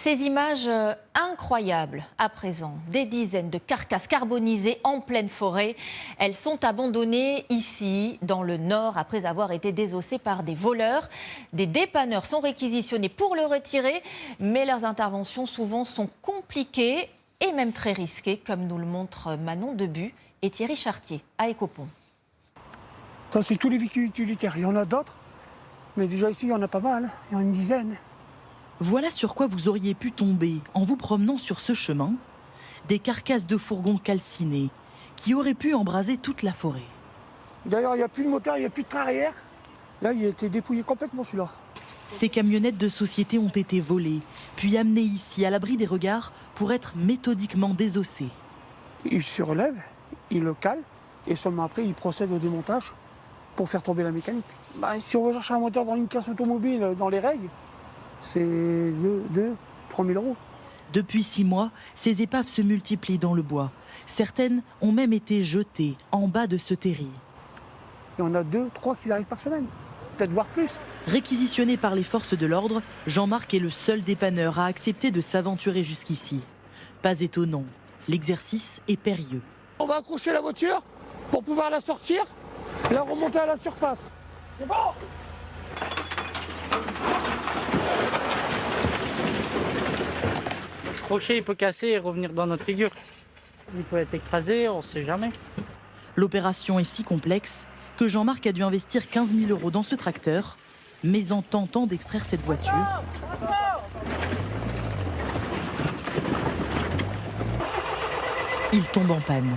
Ces images incroyables à présent, des dizaines de carcasses carbonisées en pleine forêt. Elles sont abandonnées ici, dans le Nord, après avoir été désossées par des voleurs. Des dépanneurs sont réquisitionnés pour le retirer, mais leurs interventions souvent sont compliquées et même très risquées, comme nous le montrent Manon Debu et Thierry Chartier à Écopont. Ça, c'est tous les véhicules utilitaires. Il y en a d'autres, mais déjà ici, il y en a pas mal. Il y en a une dizaine. Voilà sur quoi vous auriez pu tomber en vous promenant sur ce chemin. Des carcasses de fourgons calcinés qui auraient pu embraser toute la forêt. D'ailleurs, il n'y a plus de moteur, il n'y a plus de train arrière. Là, il a été dépouillé complètement, celui-là. Ces camionnettes de société ont été volées, puis amenées ici à l'abri des regards pour être méthodiquement désossées. Il se relève, il le cale, et seulement après, il procède au démontage pour faire tomber la mécanique. Si on recherche un moteur dans une casse automobile, dans les règles, c'est 3 000 euros. Depuis 6 mois, ces épaves se multiplient dans le bois. Certaines ont même été jetées en bas de ce terri. Il y en a 2, 3 qui arrivent par semaine, peut-être voire plus. Réquisitionné par les forces de l'ordre, Jean-Marc est le seul dépanneur à accepter de s'aventurer jusqu'ici. Pas étonnant, l'exercice est périlleux. On va accrocher la voiture pour pouvoir la sortir, la remonter à la surface. C'est bon! Le crochet il peut casser et revenir dans notre figure. Il peut être écrasé, on ne sait jamais. L'opération est si complexe que Jean-Marc a dû investir 15 000 € dans ce tracteur, mais en tentant d'extraire cette voiture, il tombe en panne.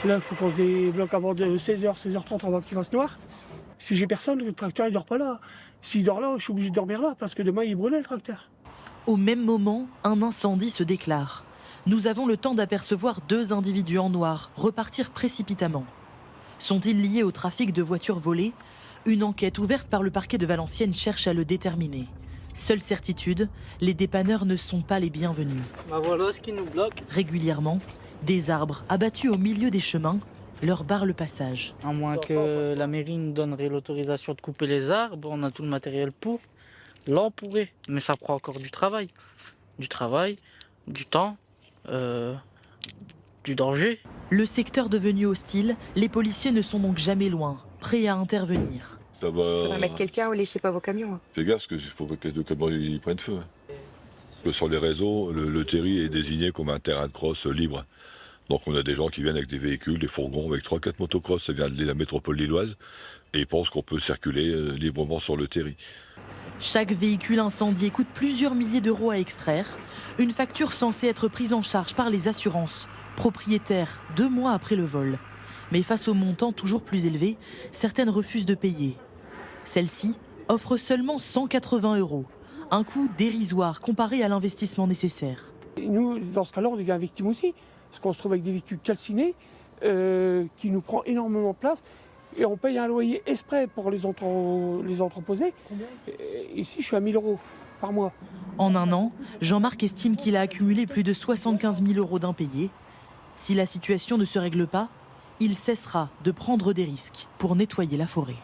Là, il faut qu'on se débloque avant de 16h, 16h30 avant qu'il fasse noir. Si j'ai personne, le tracteur il dort pas là. S'il dort là, je suis obligé de dormir là parce que demain il brûlait le tracteur. Au même moment, un incendie se déclare. Nous avons le temps d'apercevoir 2 individus en noir repartir précipitamment. Sont-ils liés au trafic de voitures volées? Une enquête ouverte par le parquet de Valenciennes cherche à le déterminer. Seule certitude, les dépanneurs ne sont pas les bienvenus. Voilà ce qui nous bloque. Régulièrement, des arbres abattus au milieu des chemins leur barrent le passage. À moins que la mairie nous donnerait l'autorisation de couper les arbres, on a tout le matériel pour. Là on pourrait, mais ça prend encore du travail. Du temps, du danger. Le secteur devenu hostile, les policiers ne sont donc jamais loin, prêts à intervenir. Ça va. Faudra mettre quelqu'un, laissez pas vos camions. Hein. Fais gaffe, parce qu'il faut que les 2 camions ils prennent feu. Sur les réseaux, le terri est désigné comme un terrain de cross libre. Donc on a des gens qui viennent avec des véhicules, des fourgons, avec 3-4 motocross, ça vient de la métropole lilloise, et ils pensent qu'on peut circuler librement sur le terri. Chaque véhicule incendié coûte plusieurs milliers d'euros à extraire. Une facture censée être prise en charge par les assurances, propriétaires 2 mois après le vol. Mais face au montant toujours plus élevé, certaines refusent de payer. Celle-ci offre seulement 180 €, un coût dérisoire comparé à l'investissement nécessaire. Et nous, dans ce cas-là, on devient victime aussi, parce qu'on se trouve avec des véhicules calcinés qui nous prend énormément de place. Et on paye un loyer exprès pour les entreposer. Ici, je suis à 1 000 € par mois. En un an, Jean-Marc estime qu'il a accumulé plus de 75 000 € d'impayés. Si la situation ne se règle pas, il cessera de prendre des risques pour nettoyer la forêt.